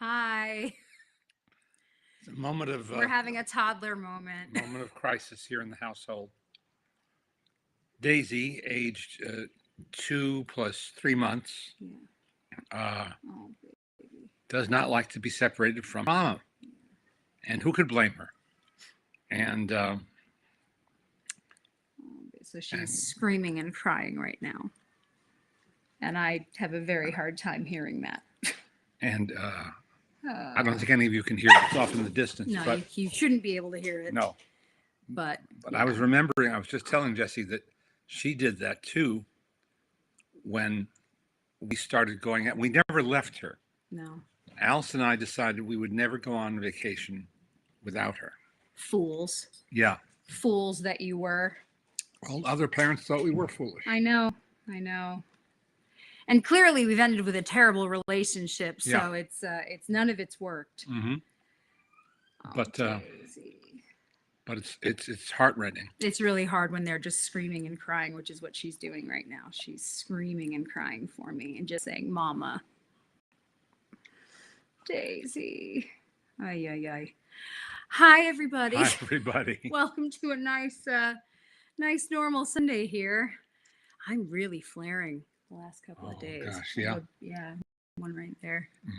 Hi. It's a moment of We're having a toddler moment. crisis here in the household. Daisy, aged 2 plus 3 months, Yeah. uh, Oh, baby. does not like to be separated from mama, and who could blame her? And So she's and screaming and crying right now. And I have a very hard time hearing that. and I don't Uh, think any of you can hear it. It's off in the distance, no, but you shouldn't be able to hear it. no. But But I yeah. was remembering. I was just telling Jesse that she did that too when we started going out. We never left her. No. Alice and I decided we would never go on vacation without her. Fools. Yeah. Fools that you were. Well, other parents thought we were foolish. I know. I know. And clearly we've ended with a terrible relationship, so Yeah. it's none of it's worked. Mm-hmm. Oh, But Daisy. it's heartrending. It's really hard when they're just screaming and crying, which is what she's doing right now. She's screaming and crying for me and just saying, Mama. Daisy. Ay, ay, ay. Hi, everybody. Hi, everybody. Welcome to a nice normal Sunday here. I'm really flaring the last couple of days. Gosh, yeah. Yeah, one right there. Mm.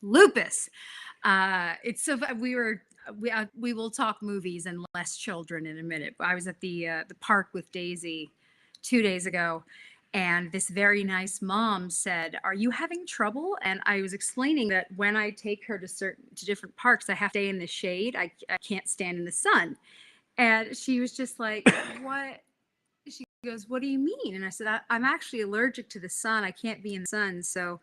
Lupus. It's so we will talk movies and less children in a minute. I was at the park with Daisy 2 days ago, and this very nice mom said, "Are you having trouble?" And I was explaining that when I take her to different parks, I have to stay in the shade. I can't stand in the sun. And she was just like, "What?" She goes, "What do you mean?" And I said, I'm actually allergic to the sun. I can't be in the sun, so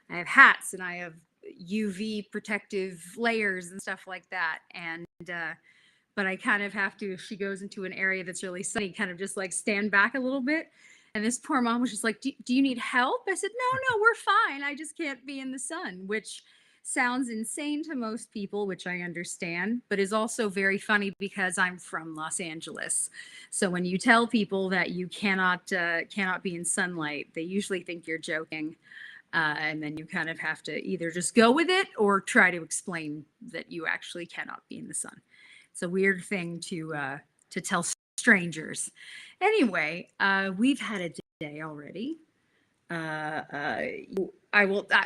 I have hats and I have UV protective layers and stuff like that. And but I kind of have to, if she goes into an area that's really sunny, kind of just like stand back a little bit. And this poor mom was just like, do you need help? I said, no, we're fine. I just can't be in the sun, which sounds insane to most people, which I understand, but is also very funny because I'm from Los Angeles. So when you tell people that you cannot be in sunlight, they usually think you're joking. And then you kind of have to either just go with it or try to explain that you actually cannot be in the sun. It's a weird thing to tell strangers. Anyway, we've had a day already.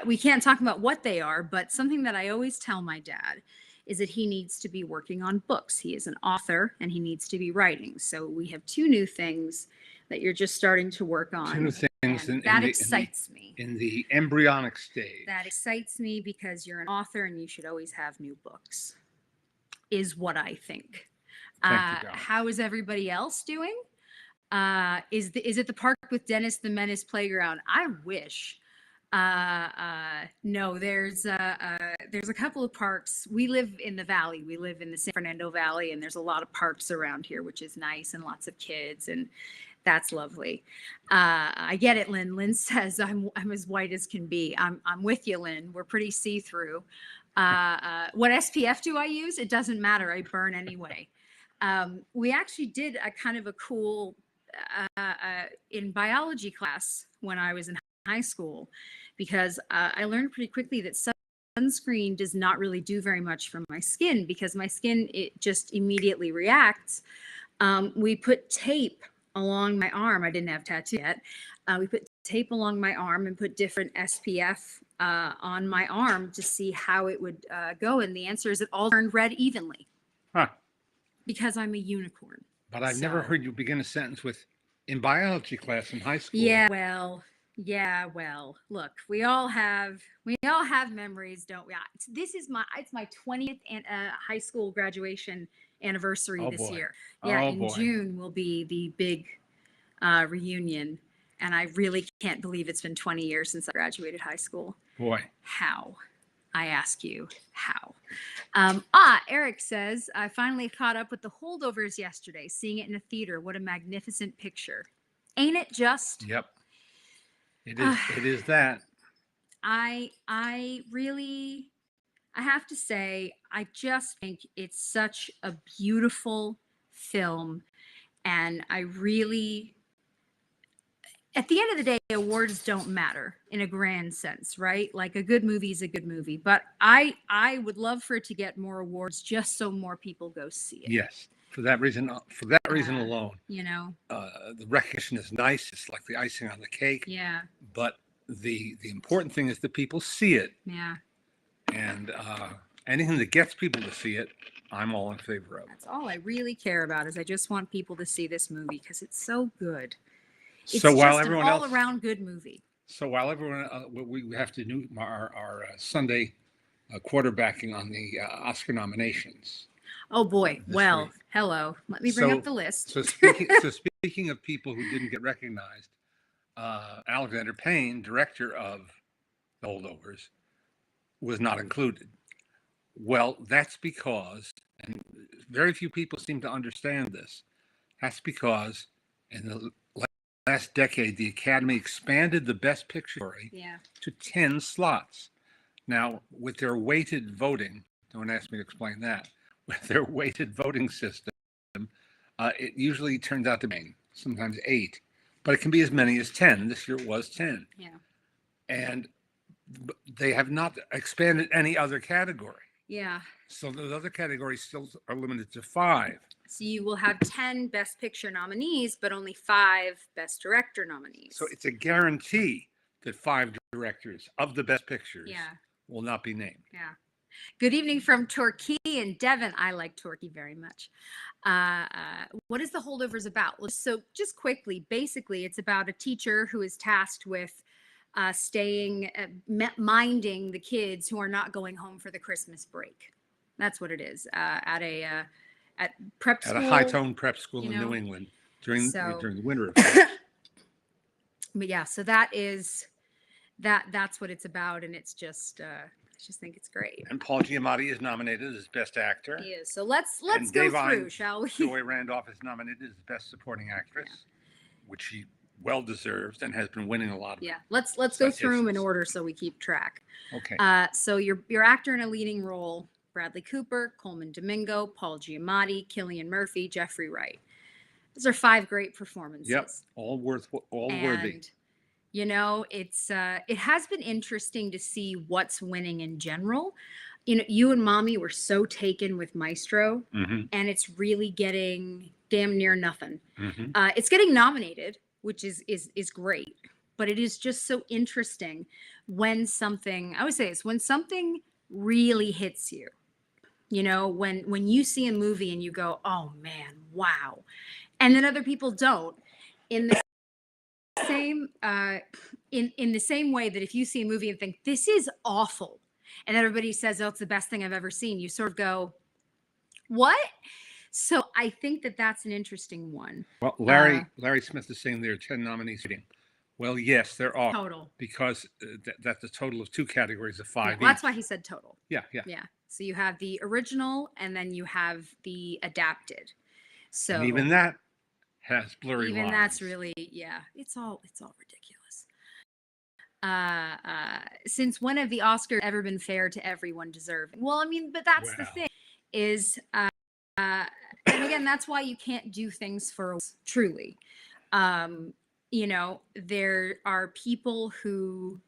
We can't talk about what they are, but something that I always tell my dad is that he needs to be working on books. He is an author and he needs to be writing. So we have two new things that you're just starting to work on. Two new things that excites me. In the embryonic stage. That excites me because you're an author and you should always have new books, is what I think. Thank you, God. How is everybody else doing? Is it the Park with Dennis the Menace playground? I wish. No, there's a couple of parks. We live in the valley. We live in the San Fernando Valley, and there's a lot of parks around here, which is nice, and lots of kids, and that's lovely. I get it, Lynn. Lynn says I'm as white as can be. I'm with you, Lynn. We're pretty see-through. What SPF do I use? It doesn't matter. I burn anyway. We actually did a kind of a cool in biology class when I was in high school, because I learned pretty quickly that sunscreen does not really do very much for my skin, because my skin, it just immediately reacts. We put tape along my arm. I didn't have tattoo yet. We put tape along my arm and put different SPF on my arm to see how it would go. And the answer is it all turned red evenly. Huh. Because I'm a unicorn. But I've never heard you begin a sentence with "in biology class in high school." Yeah, well. Look, we all have memories, don't we? It's my 20th high school graduation anniversary this year. Yeah, in June will be the big reunion, and I really can't believe it's been 20 years since I graduated high school. Boy. How? I ask you, how? Eric says, I finally caught up with The Holdovers yesterday, seeing it in a theater. What a magnificent picture. Ain't it just? Yep. It is that. I have to say, I just think it's such a beautiful film. And at the end of the day, awards don't matter in a grand sense, right? Like a good movie is a good movie, but I would love for it to get more awards just so more people go see it. Yes, for that reason, Uh, alone, you know, the recognition is nice. It's like the icing on the cake. yeah, But the important thing is that people see it, yeah. and anything that gets people to see it, I'm all in favor of. That's all I really care about is I just want people to see this movie because it's so good. It's So while just an everyone else, all-around good movie. so while everyone, we have to do our Sunday quarterbacking on the Oscar nominations. Oh boy. This Well, week. hello. Let me bring up the list. So speaking of people who didn't get recognized, Alexander Payne, director of The Holdovers, was not included. Well, that's because, and very few people seem to understand this. That's because in the last decade, the Academy expanded the Best Picture category Yeah. to 10 slots. Now, with their weighted voting, don't ask me to explain that. With their weighted voting system, it usually turns out to be sometimes 8, but it can be as many as 10. This year it was 10. Yeah. And they have not expanded any other category. Yeah. So the other categories still are limited to 5. So you will have 10 Best Picture nominees, but only 5 Best Director nominees. So it's a guarantee that 5 directors of the Best Pictures will not be named. Yeah. Good evening from Torquay and Devon. I like Torquay very much. What is The Holdovers about? So just quickly, basically, it's about a teacher who is tasked with minding the kids who are not going home for the Christmas break. That's what it is at prep school. At a high-tone prep school in New England during the winter. But yeah, so that's what it's about, and it's just I just think it's great. And Paul Giamatti is nominated as Best Actor. He is. So let's go through, shall we? Joy Randolph is nominated as Best Supporting Actress, which she well deserves and has been winning a lot of. Yeah, let's go through them in order so we keep track. Okay. So your actor in a leading role: Bradley Cooper, Coleman Domingo, Paul Giamatti, Cillian Murphy, Jeffrey Wright. Those are 5 great performances. Yep, all worthy. You know, it has been interesting to see what's winning in general. You know, you and Mommy were so taken with Maestro, and it's really getting damn near nothing. It's getting nominated, which is great, but it is just so interesting when something, I would say it's when something really hits you. You know, when you see a movie and you go, oh man, wow, and then other people don't. In the same in the same way that if you see a movie and think this is awful, and everybody says, oh, it's the best thing I've ever seen, you sort of go, what? So I think that's an interesting one. Well, Larry Smith is saying there are 10 nominees. Well, yes, there are. Total. Because that's a total of 2 categories of 5 well, that's why he said total. Yeah. So you have the original and then you have the adapted. So and even that has blurry lines. Even that's really, it's all ridiculous. Since when have the Oscars ever been fair to everyone deserving? Well, I mean, but that's the thing is, and again, that's why you can't do things for truly. You know, there are people who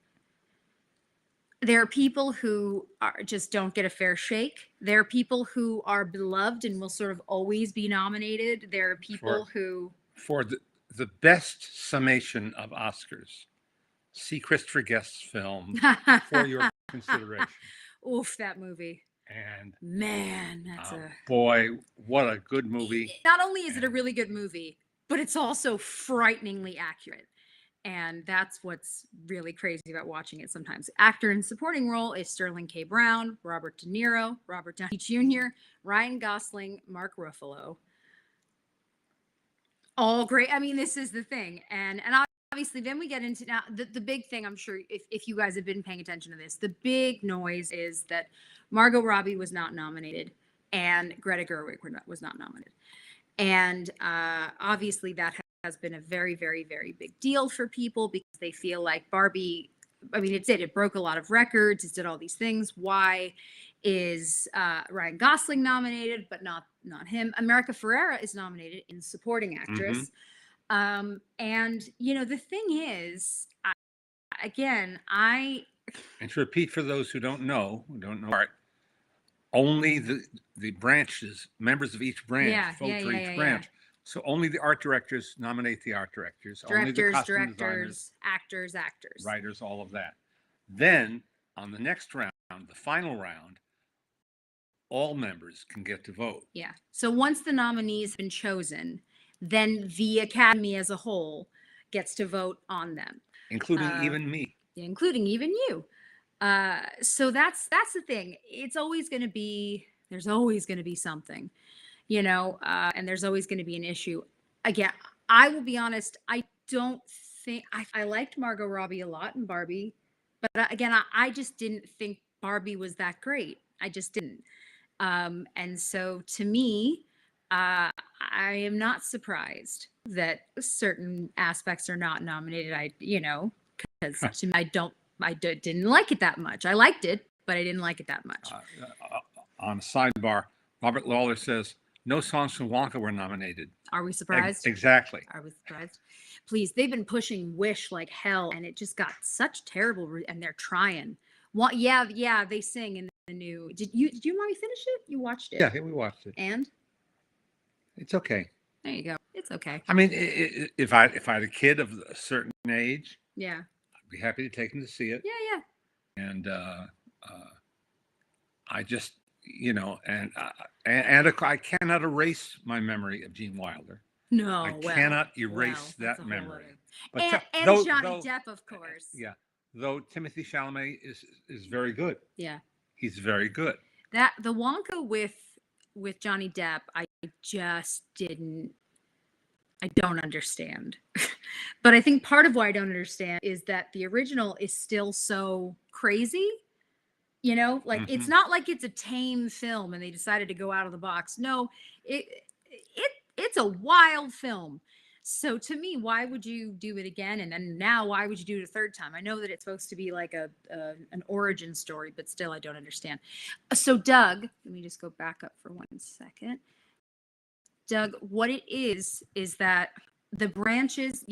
just don't get a fair shake. There are people who are beloved and will sort of always be nominated. There are people for the best summation of Oscars, see Christopher Guest's film For Your Consideration. Oof, that movie. And man, that's boy, what a good movie. Not only is it a really good movie, but it's also frighteningly accurate. And that's what's really crazy about watching it sometimes. Actor in supporting role is Sterling K. Brown, Robert De Niro, Robert Downey Jr., Ryan Gosling, Mark Ruffalo. All great. I mean, this is the thing. And obviously then we get into now the big thing. I'm sure if you guys have been paying attention to this, the big noise is that Margot Robbie was not nominated and Greta Gerwig was not nominated. And obviously that has been a very, very, very big deal for people because they feel like Barbie, I mean, it broke a lot of records. It did all these things. Why is Ryan Gosling nominated, but not him? America Ferrera is nominated in supporting actress. And the thing is, again, I And to repeat for those who don't know art, only the branches, members of each branch yeah, vote yeah, for yeah, each yeah, yeah. branch. So only the art directors nominate the art directors, only the Directors, costume designers, directors, actors, actors. writers, all of that. Then on the next round, the final round, all members can get to vote, Yeah. So once the nominees have been chosen, then the Academy as a whole gets to vote on them, including uh, even me. including even you. So that's the thing. It's always going to be there's always going to be something, and there's always going to be an issue. Again, I will be honest. I don't think I liked Margot Robbie a lot in Barbie, but again, I just didn't think Barbie was that great. I just didn't. And so to me, I am not surprised that certain aspects are not nominated. Because to me, didn't like it that much. I liked it, but I didn't like it that much. On a sidebar, Robert Lawler says no songs from Wonka were nominated. Are we surprised? Exactly. Are we surprised? Please, they've been pushing Wish like hell, and it just got such terrible. And they're trying. Yeah, they sing in the new. Did you want me to finish it? You watched it? Yeah, we watched it. And it's okay. There you go. It's okay. I mean, if I had a kid of a certain age, yeah, I'd be happy to take him to see it. Yeah. And I just, and I cannot erase my memory of Gene Wilder. No, I cannot erase that memory. But and Johnny Depp, of course. Yeah, though Timothy Chalamet is very good. Yeah, he's very good. That the Wonka with Johnny Depp, I don't understand. But I think part of why I don't understand is that the original is still so crazy. It's not like it's a tame film and they decided to go out of the box. No, it's a wild film. So to me, why would you do it again? And then now, why would you do it a third time? I know that it's supposed to be like an origin story, but still, I don't understand. So Doug, let me just go back up for 1 second. Doug, what it is that the branches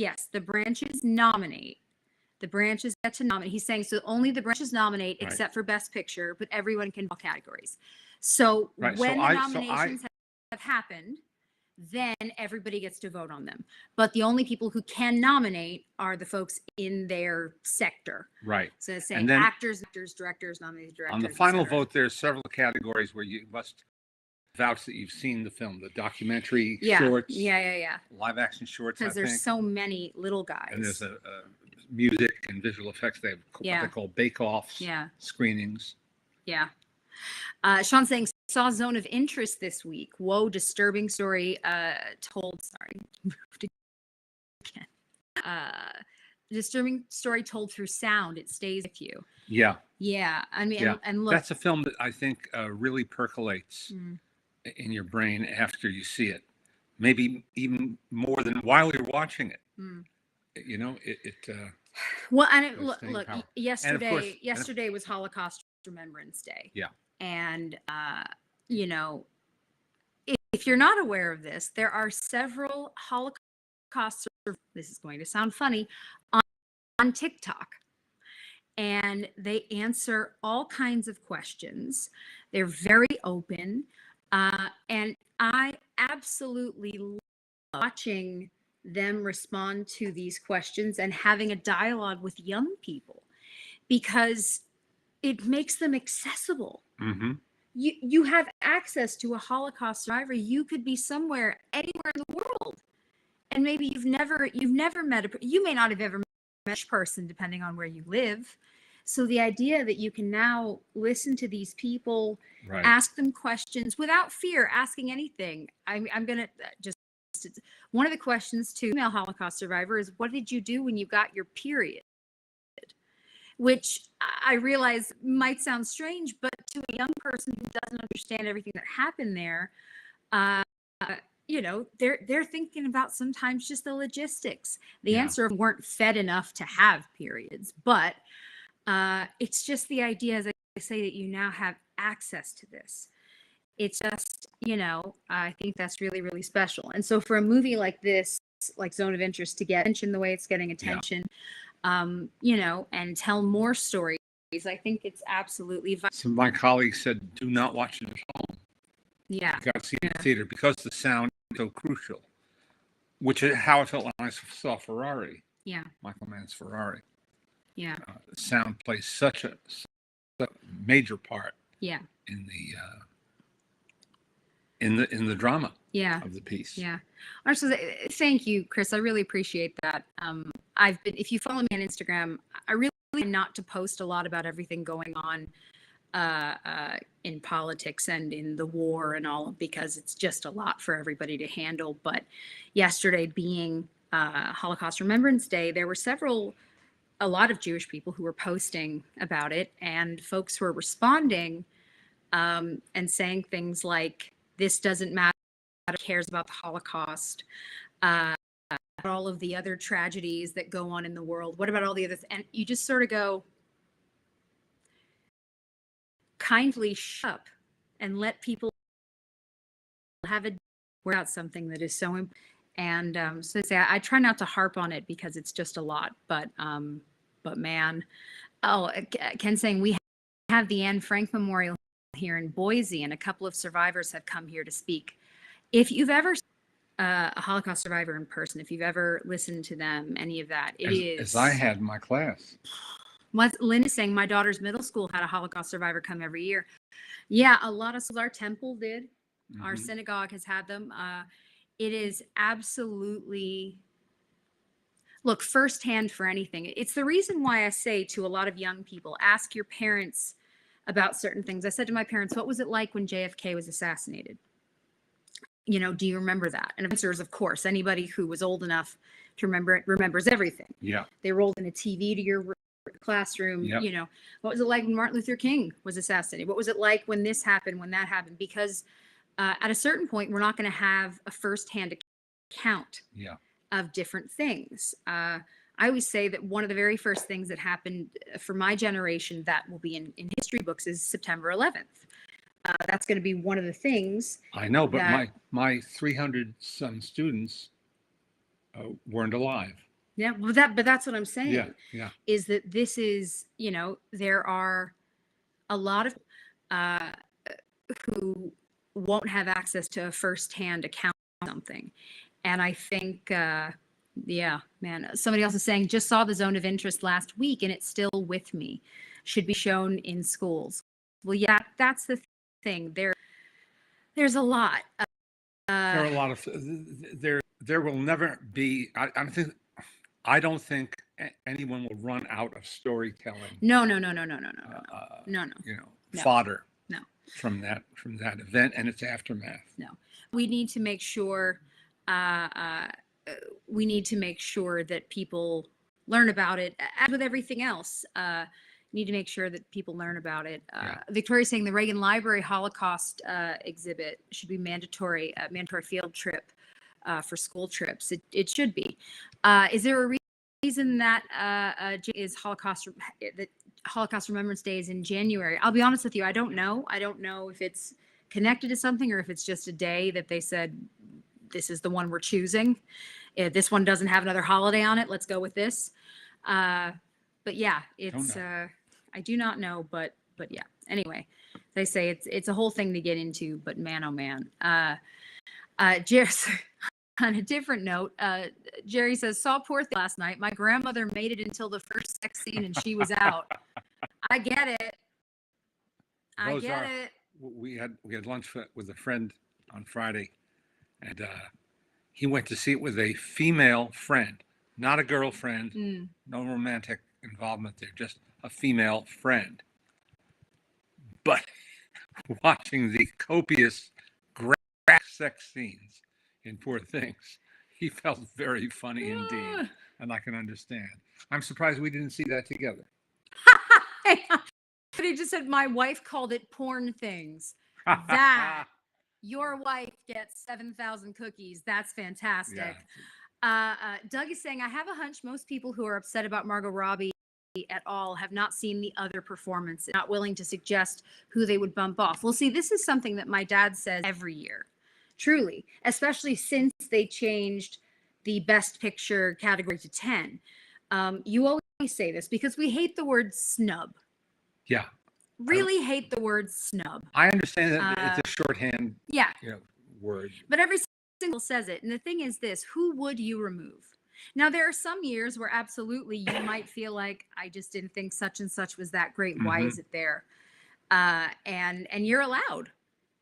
nominate. The branches get to nominate. He's saying so only the branches nominate, right, except for Best Picture, but everyone can all categories. So right, when the nominations have happened, then everybody gets to vote on them. But the only people who can nominate are the folks in their sector. Right. So it's saying actors, directors, nominated directors. On the final vote, there's several categories where you must vouch that you've seen the film, the documentary, shorts, live action shorts. Because there's so many little guys. And there's a music and visual effects. They have what they call bake-offs, screenings. Yeah. Sean's saying saw Zone of Interest this week. Whoa, disturbing story disturbing story told through sound. It stays with you. Yeah. I mean, and look, that's a film that I think really percolates in your brain after you see it. Maybe even more than while you're watching it. Well, and look, yesterday was Holocaust Remembrance Day. Yeah. And if you're not aware of this, there are several Holocaust, this is going to sound funny, on TikTok. And they answer all kinds of questions. They're very open. And I absolutely love watching them respond to these questions and having a dialogue with young people because it makes them accessible. Mm-hmm. You have access to a Holocaust survivor. You could be somewhere, anywhere in the world, and maybe you've never met you may not have ever met a person, depending on where you live. So the idea that you can now listen to these people, right, ask them questions without fear, asking anything. I'm gonna just one of the questions to female Holocaust survivor is, what did you do when you got your period? Which I realize might sound strange, but to a young person who doesn't understand everything that happened there, they're thinking about sometimes just the logistics. The answer weren't fed enough to have periods, but it's just the idea, as I say, that you now have access to this. It's just, I think that's really, really special. And so for a movie like this, like Zone of Interest to get attention the way it's getting Yeah. attention, you know, and tell more stories. I think it's absolutely vital. Some of my colleagues said, do not watch it at home. Yeah. You got to see it in the theater because the sound is so crucial, which is how I felt when I saw Ferrari, Yeah. Michael Mann's Ferrari. Yeah. Sound plays such a major part Yeah. in the drama Yeah. of the piece. Yeah. Honestly, thank you, Chris. I really appreciate that. If you follow me on Instagram, I really try not to post a lot about everything going on in politics and in the war and all, because it's just a lot for everybody to handle. But yesterday being Holocaust Remembrance Day, there were a lot of Jewish people who were posting about it, and folks were responding and saying things like, this doesn't matter, cares about the Holocaust, all of the other tragedies that go on in the world. What about all the others? And you just sort of go, kindly shut up and let people have a word out something that is so important. And so I try not to harp on it because it's just a lot. But man, Ken saying we have the Anne Frank Memorial here in Boise, and a couple of survivors have come here to speak. If you've ever a Holocaust survivor in person, if you've ever listened to them, any of that, As I had in my class. What Lynn is saying, my daughter's middle school had a Holocaust survivor come every year. Yeah, a lot of schools, our temple did. Mm-hmm. Our synagogue has had them. It is absolutely, look, firsthand for anything. It's the reason why I say to a lot of young people, ask your parents about certain things. I said to my parents, what was it like when JFK was assassinated? You know, do you remember that? And the answer is, of course. Anybody who was old enough to remember it remembers everything. Yeah. They rolled in a TV to your classroom. Yep. You know, what was it like when Martin Luther King was assassinated? What was it like when this happened, when that happened? Because at a certain point, we're not going to have a firsthand account of different things. I always say that one of the very first things that happened for my generation that will be in history books is September 11th. That's going to be one of the things. I know, but my 300 some students weren't alive. Yeah, but that's what I'm saying. Yeah. Is that this is, you know, there are a lot of who won't have access to a firsthand account of something. And I think, yeah, man, somebody else is saying, just saw the Zone of Interest last week and it's still with me. Should be shown in schools. Well, yeah, that's the thing. There's a lot. There are a lot of there will never be. I don't think anyone will run out of storytelling. No. You know, fodder. No. From that event and its aftermath. No, we need to make sure. We need to make sure that people learn about it. As with everything else, need to make sure that people learn about it. Victoria's saying the Reagan Library Holocaust exhibit should be mandatory field trip for school trips. It should be. Is there a reason that is Holocaust Remembrance Day is in January? I'll be honest with you, I don't know. I don't know if it's connected to something or if it's just a day that they said, this is the one we're choosing. If this one doesn't have another holiday on it, let's go with this. But yeah, it's I do not know, but yeah. Anyway, they say it's a whole thing to get into, but man, oh man. Just on a different note, Jerry says, saw Poor Thing last night. My grandmother made it until the first sex scene and she was out. I get it. We had lunch with a friend on Friday, and he went to see it with a female friend, not a girlfriend, no romantic involvement there, just a female friend. But watching the copious sex scenes in Poor Things, he felt very funny indeed, and I can understand. I'm surprised we didn't see that together. But he just said, my wife called it Porn Things. That your wife gets 7,000 cookies. That's fantastic. Yeah. Doug is saying, I have a hunch most people who are upset about Margot Robbie at all have not seen the other performances, not willing to suggest who they would bump off. Well, see, this is something that my dad says every year, truly, especially since they changed the best picture category to 10. You always say this because we hate the word snub. Yeah. Really hate the word snub. I understand that it's a shorthand, yeah, word. But every single says it. And the thing is this, who would you remove? Now, there are some years where absolutely you might feel like, I just didn't think such and such was that great. Why is it there? And you're allowed,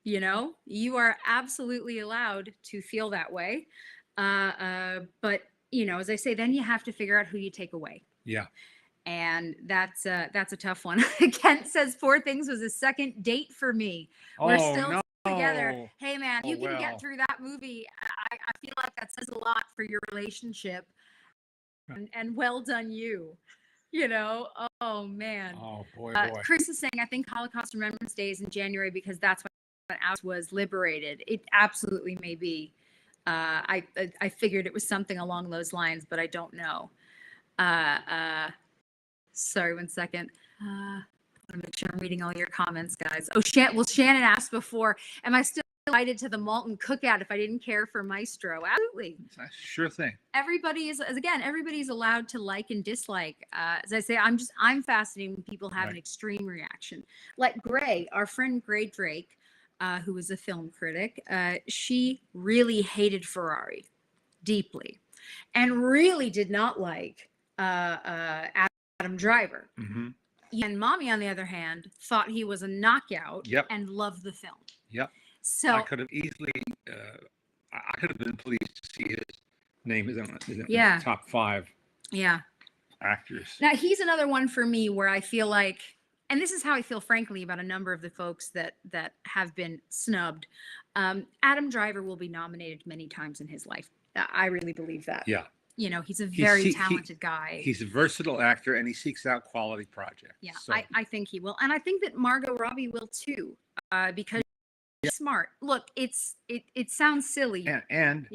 you are absolutely allowed to feel that way. But, as I say, then you have to figure out who you take away. Yeah. And that's a tough one. Kent says 4 Things was a second date for me. We're still together. Hey man, you can get through that movie. I feel like that says a lot for your relationship. And well done you. Oh man. Oh boy. Chris is saying, I think Holocaust Remembrance Day is in January because that's when Auschwitz was liberated. It absolutely may be. I figured it was something along those lines, but I don't know. Sorry, 1 second. I want to make sure I'm reading all your comments, guys. Oh, Shannon asked before, am I still invited to the Maltin cookout if I didn't care for Maestro? Absolutely. Sure thing. Everybody's allowed to like and dislike. As I say, I'm fascinated when people have an extreme reaction. Like Gray, our friend Gray Drake, who was a film critic, she really hated Ferrari deeply and really did not like Adam Driver. And Mommy, on the other hand, thought he was a knockout and loved the film. So I could have easily, I could have been pleased to see his name is in the top 5 actors. Now, he's another one for me where I feel like, and this is how I feel, frankly, about a number of the folks that have been snubbed. Adam Driver will be nominated many times in his life. I really believe that. Yeah. He's a very talented guy. He's a versatile actor, and he seeks out quality projects. Yeah, so. I think he will. And I think that Margot Robbie will too, because she's smart. Look, it sounds silly. And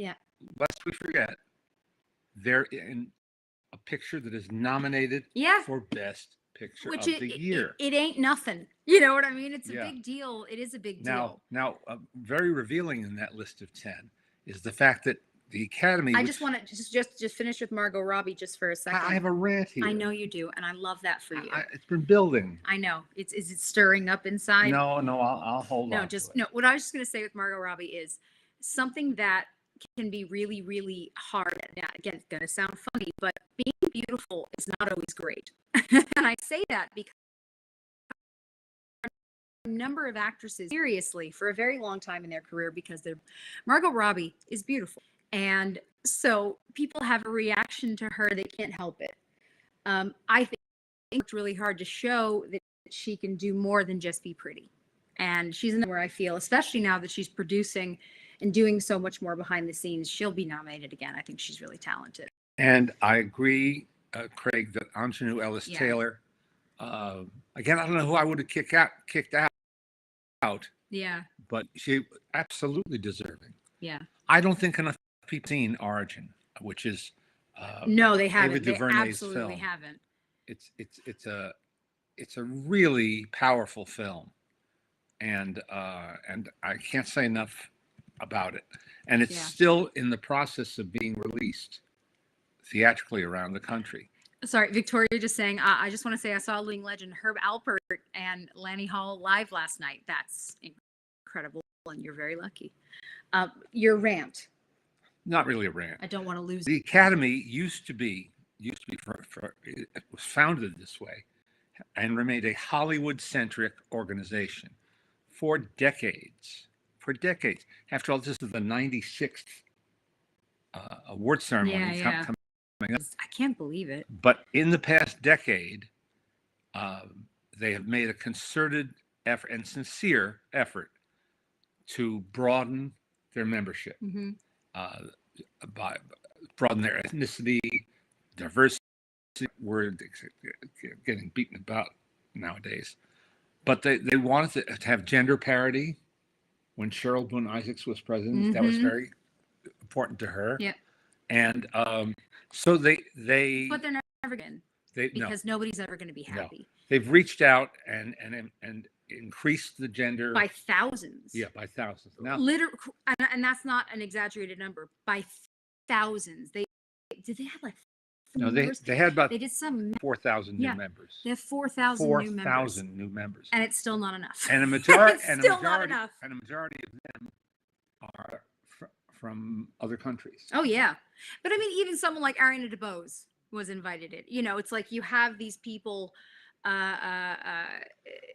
lest we forget, they're in a picture that is nominated for Best Picture of the Year. It ain't nothing. You know what I mean? It's a big deal. It is a big deal. Now, very revealing in that list of 10 is the fact that the Academy. I just want to just finish with Margot Robbie just for a second. I have a rant here. I know you do, and I love that for you. It's been building. I know. Is it stirring up inside? No, I'll hold on. No. What I was just going to say with Margot Robbie is something that can be really, really hard. Now, again, it's going to sound funny, but being beautiful is not always great. And I say that because a number of actresses, seriously, for a very long time in their career, because Margot Robbie is beautiful. And so people have a reaction to her. They can't help it. I think it's really hard to show that she can do more than just be pretty. And she's in where I feel, especially now that she's producing and doing so much more behind the scenes, she'll be nominated again. I think she's really talented. And I agree, Craig, that Anjanou Ellis-Taylor, again, I don't know who I would have kicked out. Yeah. But she absolutely deserving. Yeah. I don't think enough people seen Origin, which is no, they haven't. David DuVernay's absolutely film. Haven't. It's a really powerful film, and I can't say enough about it. And it's still in the process of being released theatrically around the country. Sorry, Victoria, just saying, I just want to say I saw living legend Herb Alpert and Lanny Hall live last night. That's incredible, and you're very lucky. Your rant. Not really a rant. I don't want to lose. The Academy used to be it was founded this way and remained a Hollywood-centric organization for decades. After all, this is the 96th award ceremony coming up. I can't believe it. But in the past decade, they have made a concerted effort and sincere effort to broaden their membership, by broaden their ethnicity, diversity. Word getting beaten about nowadays, but they wanted to have gender parity. When Cheryl Boone Isaacs was president, that was very important to her. Yeah. And so they but they're never going because nobody's ever going to be happy. No. They've reached out and increased the gender by thousands. Yeah, by thousands. Now, and that's not an exaggerated number. By thousands. They have like No, numbers. they had about They did some 4,000 new yeah. members. They have 4,000 new members, 4,000 new members. and it's still not enough. And a majority It's still not enough. and a majority of them are from other countries. Oh yeah, but I mean, even someone like Ariana DeBose was invited in. You know, it's like you have these people, uh, uh, uh,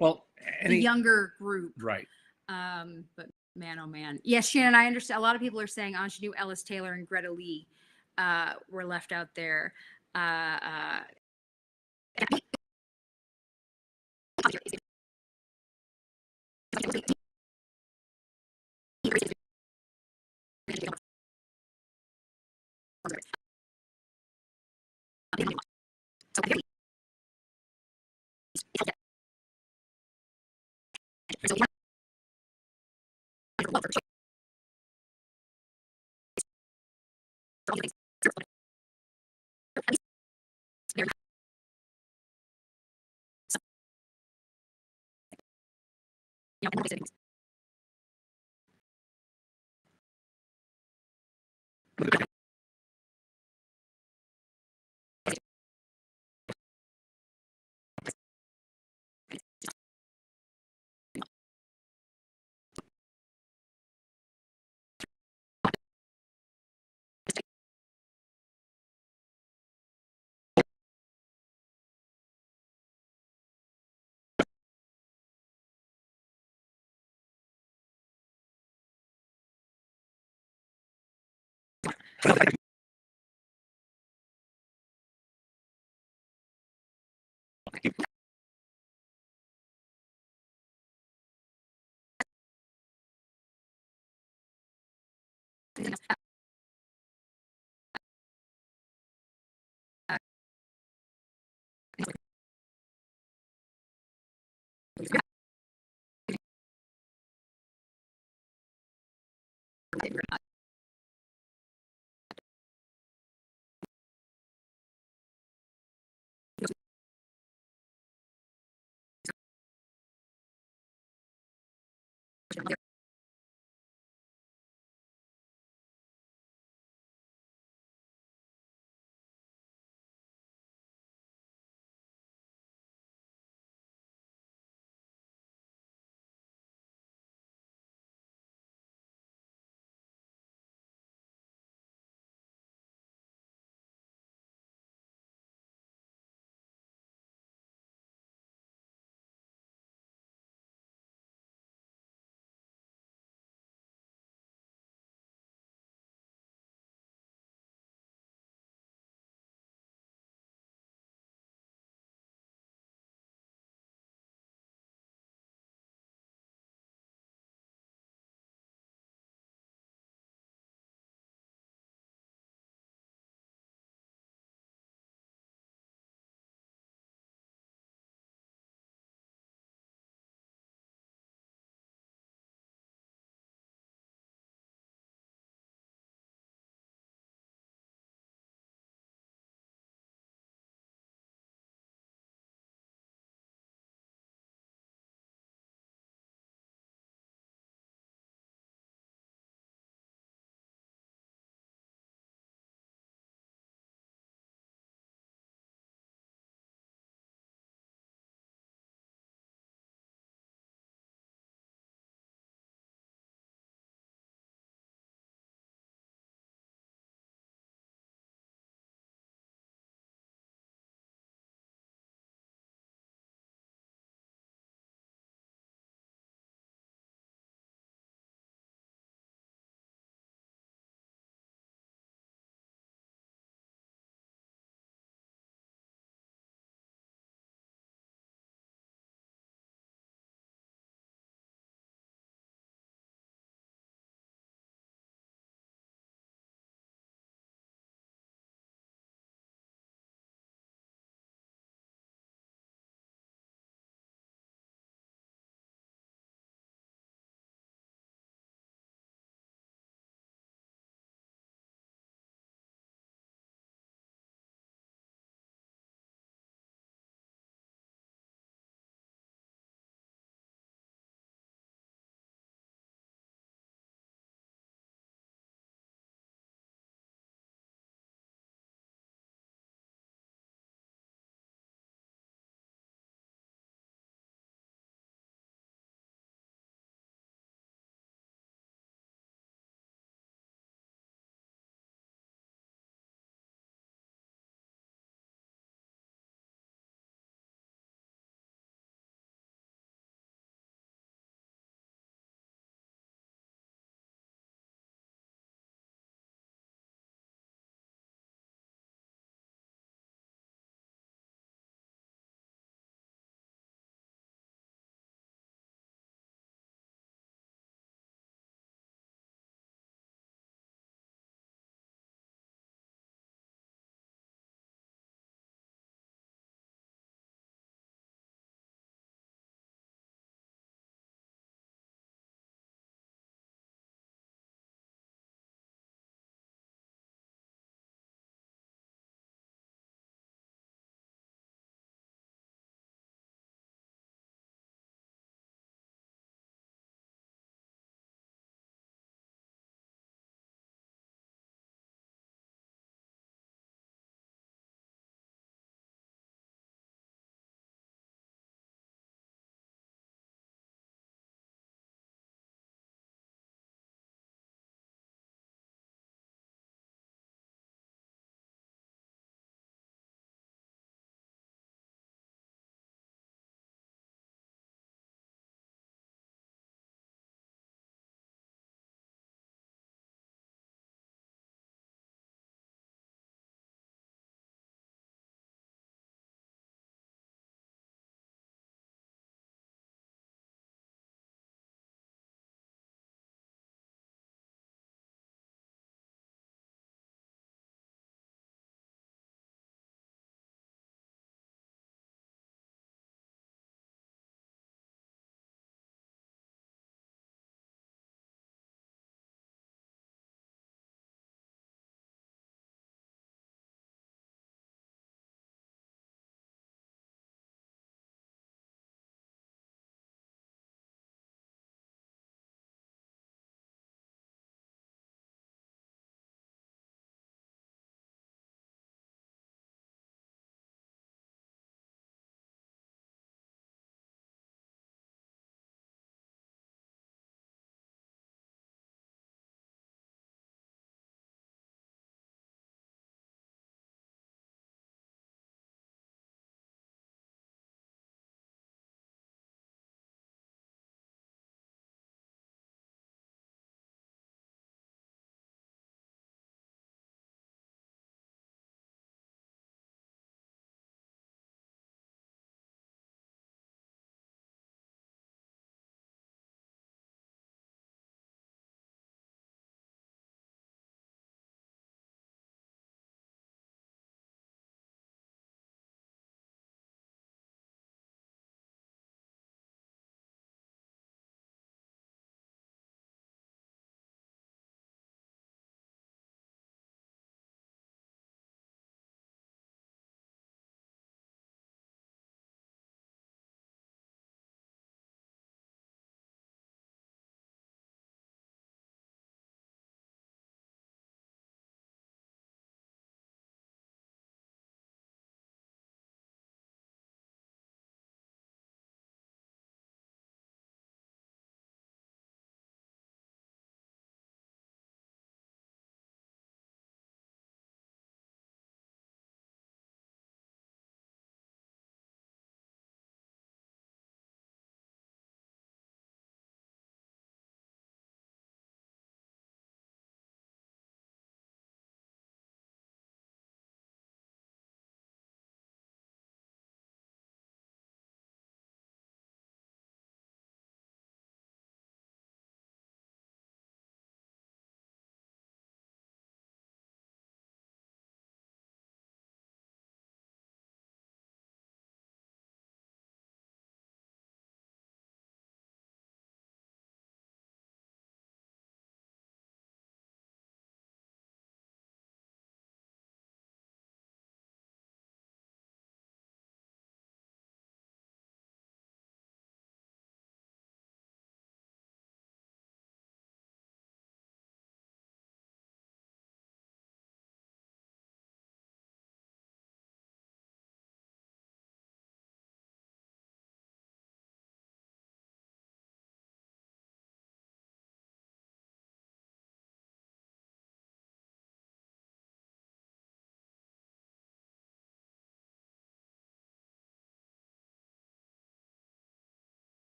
Well, the younger group, right. But man, oh man, yes, Shannon, I understand. A lot of people are saying Ingenue Ellis Taylor and Greta Lee were left out there.